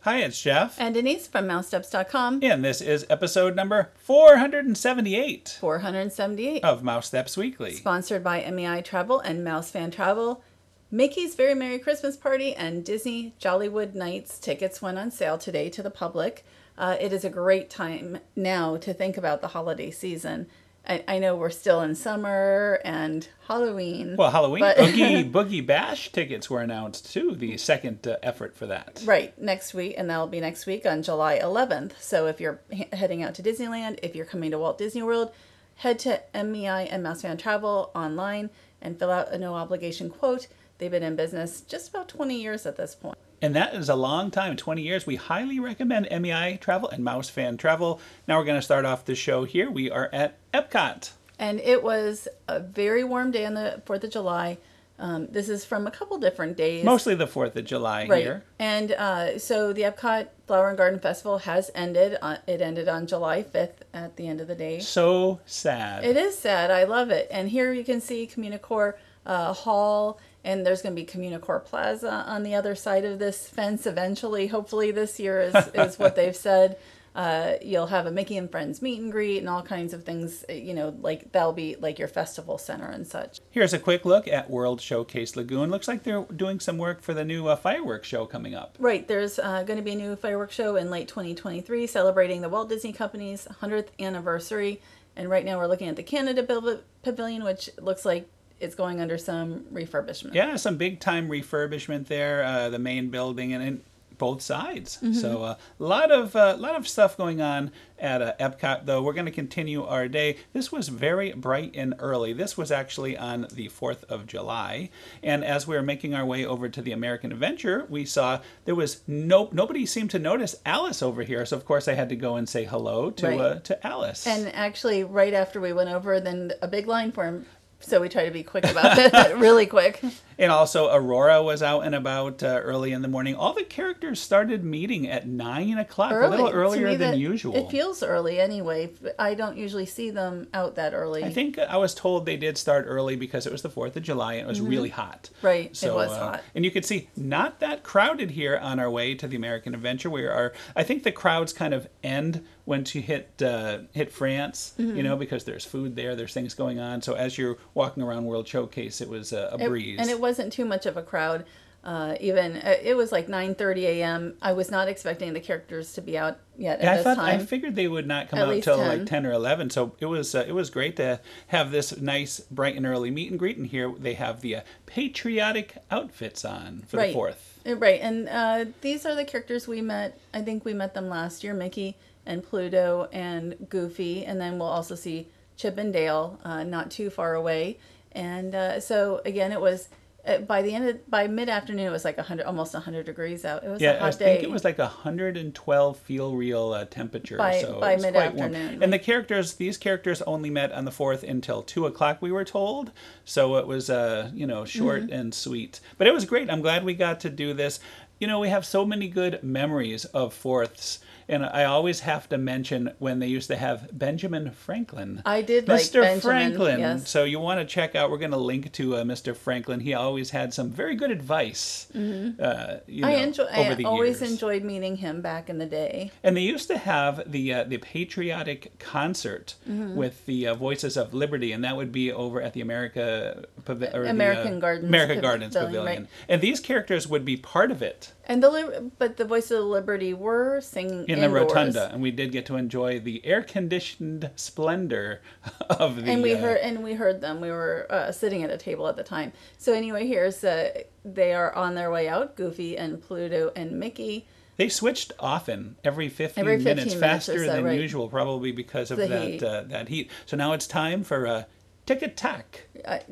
Hi, it's Jeff. And Denise from Mousesteps.com. And this is episode number 478. 478. Of Mousesteps Weekly. Sponsored by MEI Travel and Mouse Fan Travel. Mickey's Very Merry Christmas Party and Disney Jollywood Nights tickets went on sale today to the public. It is a great time now to think about the holiday season. I know we're still in summer and Halloween. Well, Halloween, Boogie Bash tickets were announced too, the second effort for that. Right, next week, and that'll be next week on July 11th. So if you're heading out to Disneyland, if you're coming to Walt Disney World, head to MEI and Mouse Fan Travel online and fill out a no obligation quote. They've been in business just about 20 years at this point. And that is a long time, 20 years. We highly recommend MEI Travel and Mouse Fan Travel. Now we're going to start off the show here. We are at EPCOT. And it was a very warm day on the 4th of July. This is from a couple different days. Mostly the 4th of July right. here. And so the EPCOT Flower and Garden Festival has ended. It ended on July 5th at the end of the day. So sad. It is sad. I love it. And here you can see Communicore Hall. And there's going to be Communicore Plaza on the other side of this fence eventually. Hopefully this year is what they've said. You'll have a Mickey and Friends meet and greet and all kinds of things, like that'll be like your festival center and such. Here's a quick look at World Showcase Lagoon. Looks like they're doing some work for the new fireworks show coming up. Right. There's going to be a new fireworks show in late 2023 celebrating the Walt Disney Company's 100th anniversary. And right now we're looking at the Canada Pavilion, which looks like it's going under some refurbishment. Yeah, some big time refurbishment there. The main building and both sides. Mm-hmm. So a lot of stuff going on at EPCOT. Though we're going to continue our day. This was very bright and early. This was actually on the 4th of July. And as we were making our way over to the American Adventure, we saw there was nobody seemed to notice Alice over here. So of course I had to go and say hello to Alice. And actually, right after we went over, then a big line for him. So we try to be quick about it, really quick. And also Aurora was out and about early in the morning. All the characters started meeting at 9 o'clock, a little earlier than usual. It feels early anyway. I don't usually see them out that early. I think I was told they did start early because it was the 4th of July and it was really hot. Right, so, it was hot. And you could see not that crowded here on our way to the American Adventure. I think the crowds kind of end once you hit France, because there's food there, there's things going on. So as you're walking around World Showcase, it was a breeze. And it wasn't too much of a crowd. It was like 9:30 a.m. I was not expecting the characters to be out yet at this time. I figured they would not come out till like 10 or 11. So it was great to have this nice bright and early meet and greet. And here they have the patriotic outfits on for the 4th. Right, and these are the characters we met. I think we met them last year, Mickey and Pluto and Goofy, and then we'll also see Chip and Dale not too far away. And so again, it was by mid-afternoon it was like almost 100 degrees out. It was a hot day. I think it was like 112 feel real temperature. By mid-afternoon. And these characters only met on the 4th until 2 o'clock, we were told. So it was short and sweet. But it was great. I'm glad we got to do this. We have so many good memories of 4ths. And I always have to mention when they used to have Benjamin Franklin. I did Mr. like Benjamin, Franklin. Yes. So you want to check out, we're going to link to Mr. Franklin. He always had some very good advice over the always years. Enjoyed meeting him back in the day. And they used to have the patriotic concert with the voices of Liberty, and that would be over at the American Gardens Pavilion. Right. And these characters would be part of it. But the Voices of Liberty were singing in the rotunda, and we did get to enjoy the air-conditioned splendor of the. And we heard them. We were sitting at a table at the time. So anyway, they are on their way out. Goofy and Pluto and Mickey. They switched often, every 15 minutes, faster than usual, probably because of that heat. So now it's time for Tick-a-tack.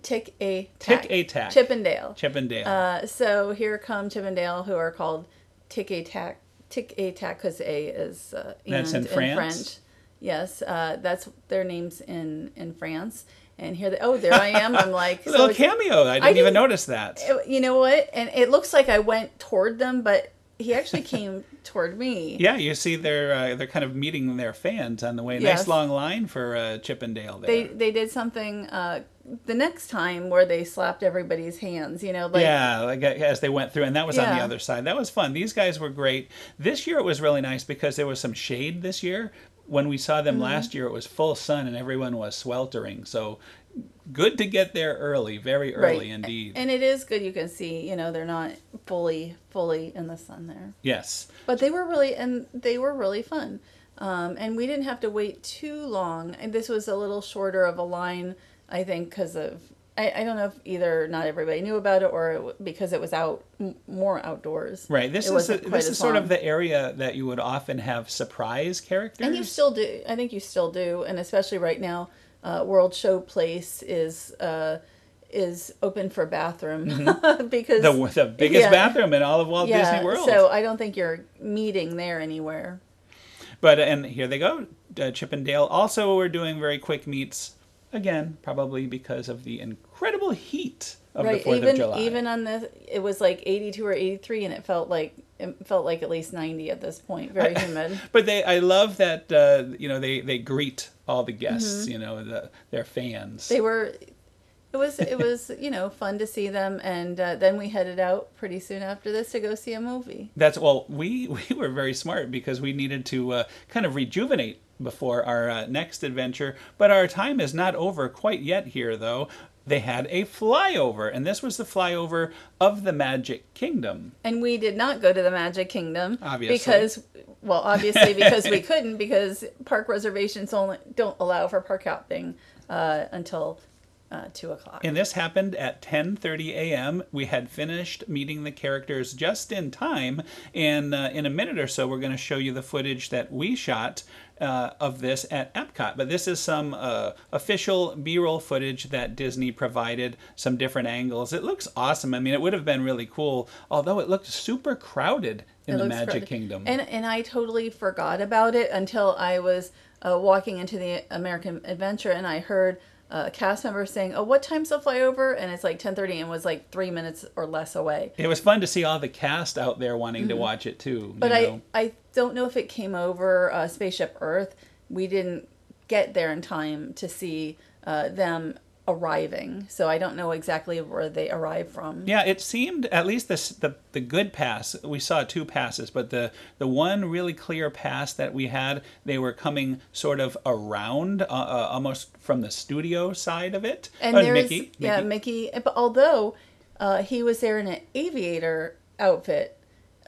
Tick-a-tack. Chip and Dale. So here come Chip and Dale, who are called Tick-a-tack. Tick-a-tack because A is that's in French. Yes, that's their names in France. And here there I am. I'm like... a little cameo. I didn't even notice that. You know what? And it looks like I went toward them, but he actually came toward me. Yeah, you see they're kind of meeting their fans on the way. Yes. Nice long line for Chippendale there. They did something the next time where they slapped everybody's hands, like yeah, like as they went through, and that was on the Yeah. other side. That was fun. These guys were great. This year it was really nice because there was some shade this year. When we saw them last year, it was full sun and everyone was sweltering. So good to get there early, very early indeed. And it is good you can see, they're not fully in the sun there. Yes. But they were really fun. And we didn't have to wait too long. And this was a little shorter of a line, I think, because of, I don't know if either not everybody knew about it or because it was more outdoors. Right. This is sort of the area that you would often have surprise characters. And you still do. I think you still do. And especially right now, World Show Place is open for bathroom because the biggest bathroom in all of Walt Disney World. So I don't think you're meeting there anywhere. But and here they go, Chippendale. Also, we're doing very quick meets again, probably because of the incredible heat of the 4th of July. Even on it was like 82 or 83, and it felt like at least 90 at this point. Very humid. But I love that they greet all the guests, their fans. It was fun to see them, and then we headed out pretty soon after this to go see a movie. We were very smart because we needed to kind of rejuvenate before our next adventure, but our time is not over quite yet here, though. They had a flyover, and this was the flyover of the Magic Kingdom. And we did not go to the Magic Kingdom. Obviously. Because we couldn't, because park reservations don't allow for park hopping until 2 o'clock. And this happened at 10:30 a.m. We had finished meeting the characters just in time, and in a minute or so we're going to show you the footage that we shot of this at EPCOT. But this is some official B-roll footage that Disney provided, some different angles. It looks awesome. I mean, it would have been really cool, although it looked super crowded in the Magic Kingdom. And I totally forgot about it until I was walking into the American Adventure, and I heard cast members saying, "Oh, what time's the flyover?" And it's like 10:30, and it was like 3 minutes or less away. It was fun to see all the cast out there wanting to watch it too. But I don't know if it came over Spaceship Earth. We didn't get there in time to see them arriving, so I don't know exactly where they arrived from. Yeah, it seemed, at least the good pass, we saw 2 passes, but the one really clear pass that we had, they were coming sort of around, almost from the studio side of it. And Mickey. Yeah, Mickey. But although he was there in an aviator outfit,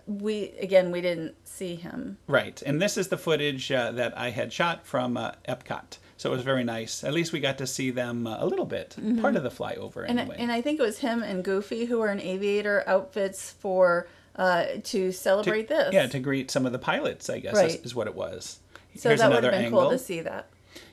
we didn't see him. Right, and this is the footage that I had shot from EPCOT. So it was very nice. At least we got to see them a little bit, part of the flyover anyway. And I think it was him and Goofy who were in aviator outfits for to celebrate this. Yeah, to greet some of the pilots, I guess, is what it was. So Here's that would another have been angle. cool to see that.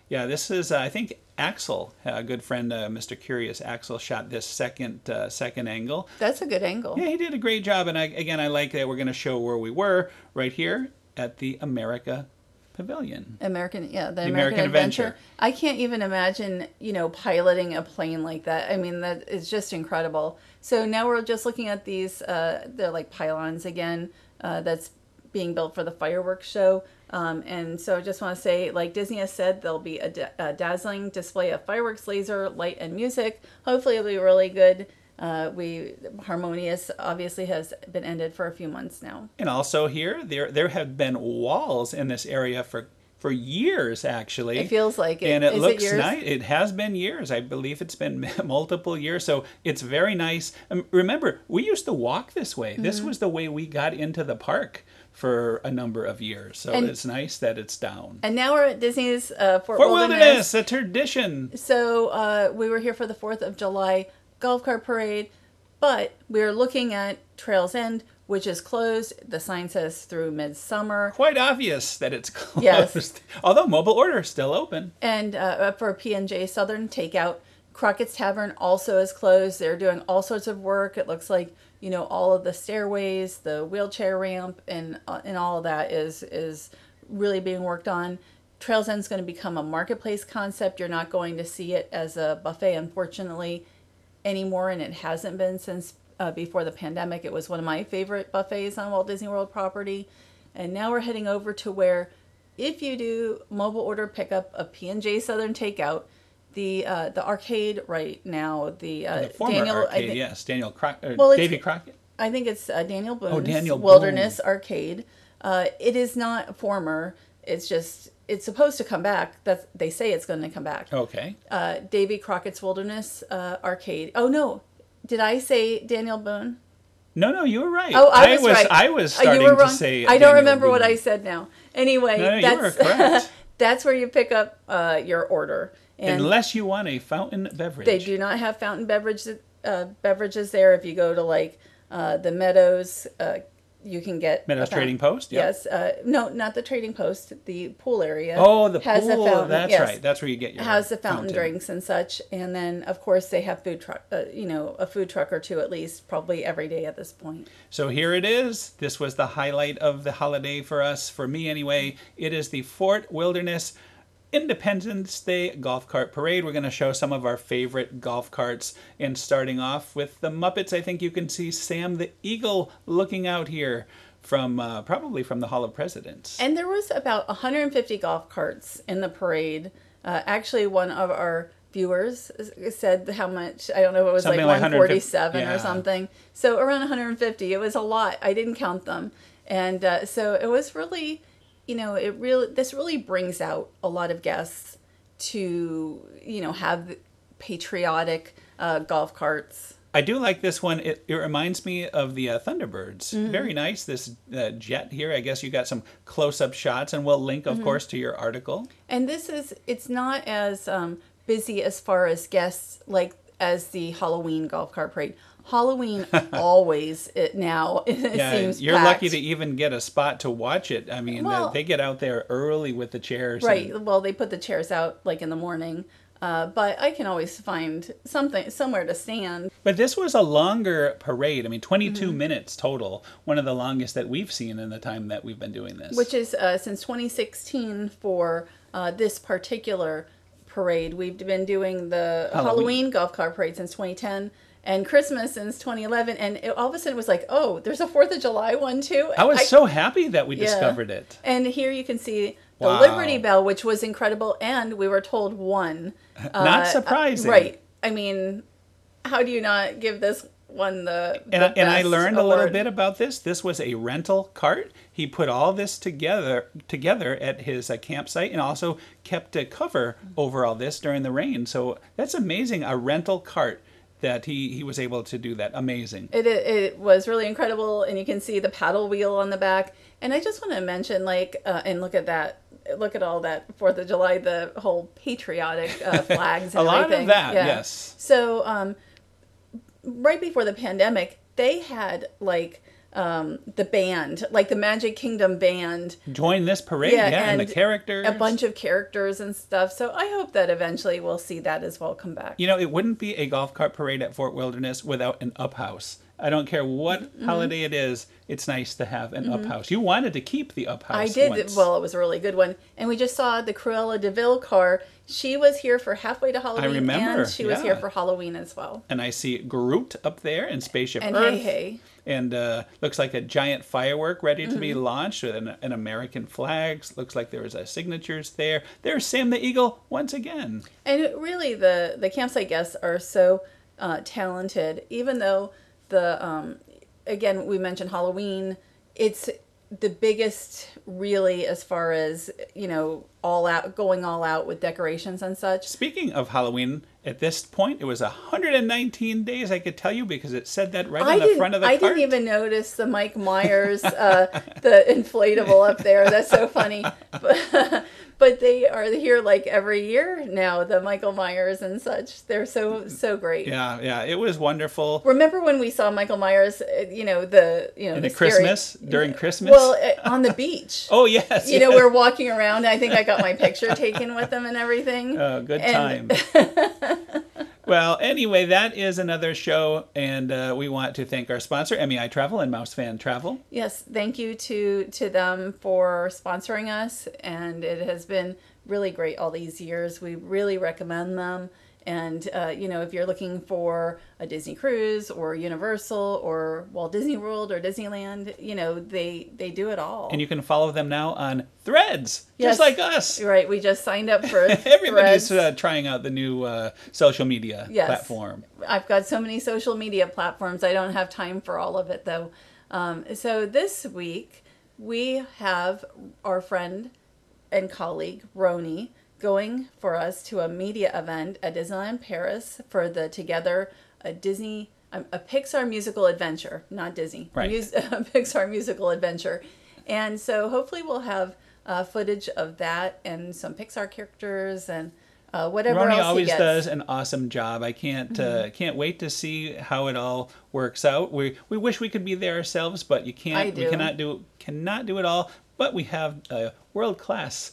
Yeah, this is, I think, Axel, a good friend, Mr. Curious Axel, shot this second angle. That's a good angle. Yeah, he did a great job. And I like that we're going to show where we were right here at the America Pavilion. The American Adventure. I can't even imagine, piloting a plane like that. I mean, that is just incredible. So now we're just looking at these, they're like pylons again, that's being built for the fireworks show. And so I just want to say, like Disney has said, there'll be a dazzling display of fireworks, laser, light, and music. Hopefully it'll be really good. Harmonious obviously has been ended for a few months now. And also here, there have been walls in this area for years, actually. It feels like it. And it looks nice. It has been years. I believe it's been multiple years. So it's very nice. Remember, we used to walk this way. This was the way we got into the park for a number of years. So it's nice that it's down. And now we're at Disney's Fort Wilderness, a tradition. So we were here for the 4th of July golf cart parade, but we're looking at Trails End, which is closed. The sign says through midsummer. Quite obvious that it's closed. Yes. Although mobile order is still open. And for P&J Southern Takeout, Crockett's Tavern also is closed. They're doing all sorts of work. It looks like, all of the stairways, the wheelchair ramp, and all of that is really being worked on. Trails End is going to become a marketplace concept. You're not going to see it as a buffet, unfortunately, anymore, and it hasn't been since before the pandemic. It was one of my favorite buffets on Walt Disney World property. And now we're heading over to where, if you do mobile order pickup of P&J Southern Takeout, the arcade right now, the former Daniel arcade, yes, Davy Crockett. I think it's Daniel Boone's Daniel Wilderness Boone. Arcade. It is not former. It's just, it's supposed to come back. They say it's going to come back. Okay. Davy Crockett's Wilderness Arcade. Oh no, did I say Daniel Boone? No, you were right. Oh, I was right. I was You starting were wrong. to say. I don't Daniel remember Boone. what I said now. Anyway, No, you were correct. that's where you pick up your order. And unless you want a fountain beverage. they do not have fountain beverages there. If you go to like the Meadows, you can get Meadows Trading Post. Yep. Yes, no, not the Trading Post. The pool area. Oh, the has pool. A fountain. That's yes. right. That's where you get your has the fountain drinks and such. And then of course they have food truck. A food truck or two at least, probably every day at this point. So here it is. This was the highlight of the holiday for us, for me anyway. It is the Fort Wilderness Independence Day Golf Cart Parade. We're going to show some of our favorite golf carts, and starting off with the Muppets. I think you can see Sam the Eagle looking out here from probably from the Hall of Presidents. And there was about 150 golf carts in the parade. Actually, one of our viewers said how much, I don't know, it was Something like like 147 yeah. or something. So around 150. It was a lot. I didn't count them. And so it was really, this really brings out a lot of guests to, have patriotic golf carts. I do like this one. It reminds me of the Thunderbirds. Mm-hmm. Very nice, this jet here. I guess you got some close-up shots, and we'll link, of course, to your article. And it's not as busy as far as guests as the Halloween golf cart parade. Halloween always now seems you're packed. lucky to even get a spot to watch it. I mean, they get out there early with the chairs. Right. Well, they put the chairs out like in the morning. But I can always find somewhere to stand. But this was a longer parade. I mean, 22 minutes total. One of the longest that we've seen in the time that we've been doing this. Which is since 2016 for this particular parade. We've been doing the Halloween golf cart parade since 2010. And Christmas since 2011, and all of a sudden it was like, oh, there's a 4th of July one too. I was so happy that we discovered it. And here you can see the Liberty Belle, which was incredible, and we were told won. Not surprising. Right. I mean, how do you not give this one the and I best learned award? a little bit about this. This was a rental cart. He put all this together at his campsite, and also kept a cover over all this during the rain. So that's amazing, a rental cart. That he was able to do that. Amazing. It was really incredible, and you can see the paddle wheel on the back. And I just want to mention, and look at that. Look at all that 4th of July, the whole patriotic flags and a lot everything. of that, yes. So right before the pandemic, they had the band, like the Magic Kingdom band. Join this parade, and the characters. A bunch of characters and stuff. So I hope that eventually we'll see that as well come back. It wouldn't be a golf cart parade at Fort Wilderness without an up house. I don't care what holiday it is, it's nice to have an up house. You wanted to keep the up house. I did. Once. Well, it was a really good one. And we just saw the Cruella de Vil car. She was here for halfway to Halloween. I remember. And she was here for Halloween as well. And I see Groot up there and Spaceship and Earth. Hey. And looks like a giant firework ready to be launched with an American flag. Looks like there was signatures there. There's Sam the Eagle once again. And really, the campsite guests are so talented. Even though again, we mentioned Halloween, it's the biggest really as far as, going all out with decorations and such. Speaking of Halloween, at this point, it was 119 days, I could tell you, because it said that right on the front of the cart. I didn't even notice the Mike Myers, the inflatable up there. That's so funny. But they are here like every year now, the Michael Myers and such. They're so great. Yeah, it was wonderful. Remember when we saw Michael Myers, the Christmas, during Christmas? Well, on the beach. Oh, yes. We're walking around. I think I got my picture taken with them and everything. Oh, good time. Well, anyway, that is another show, and we want to thank our sponsor, MEI Travel and Mouse Fan Travel. Yes, thank you to them for sponsoring us, and it has been really great all these years. We really recommend them, And, if you're looking for a Disney cruise or Universal or Walt Disney World or Disneyland, they do it all. And you can follow them now on Threads, Yes. just like us. Right. We just signed up for Everybody's Threads. trying out the new social media platform. I've got so many social media platforms. I don't have time for all of it, though. So this week, we have our friend and colleague, Roni, going for us to a media event at Disneyland Paris for the Together a Pixar musical adventure, not Disney, right? A Pixar musical adventure, and so hopefully we'll have footage of that and some Pixar characters and whatever Roni else always he gets. does an awesome job. I can't wait to see how it all works out. We wish we could be there ourselves, but you can't. I do. We cannot do it all. But we have a world class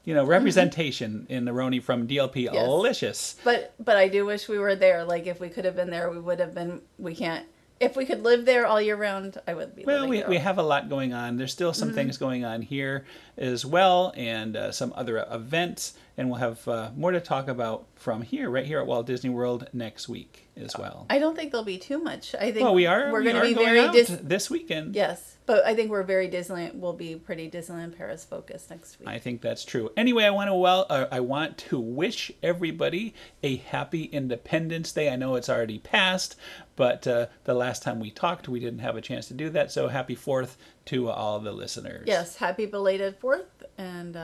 representation in the Roni from DLP. Yes. Delicious. But I do wish we were there. Like, if we could have been there, we would have been. We can't. If we could live there all year round, I would be. Well, living we there. have a lot going on. There's still some things going on here as well, and some other events, and we'll have more to talk about from here, right here at Walt Disney World next week as well. I don't think there'll be too much. I think Well, we're going to be going very out this weekend. Yes, but I think we're very Disneyland. We'll be pretty Disneyland Paris focused next week. I think that's true. Anyway, I want to wish everybody a happy Independence Day. I know it's already passed, but the last time we talked, we didn't have a chance to do that. So happy 4th to all the listeners. Yes, happy belated 4th, and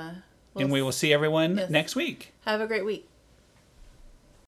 we will see everyone Yes. next week. Have a great week.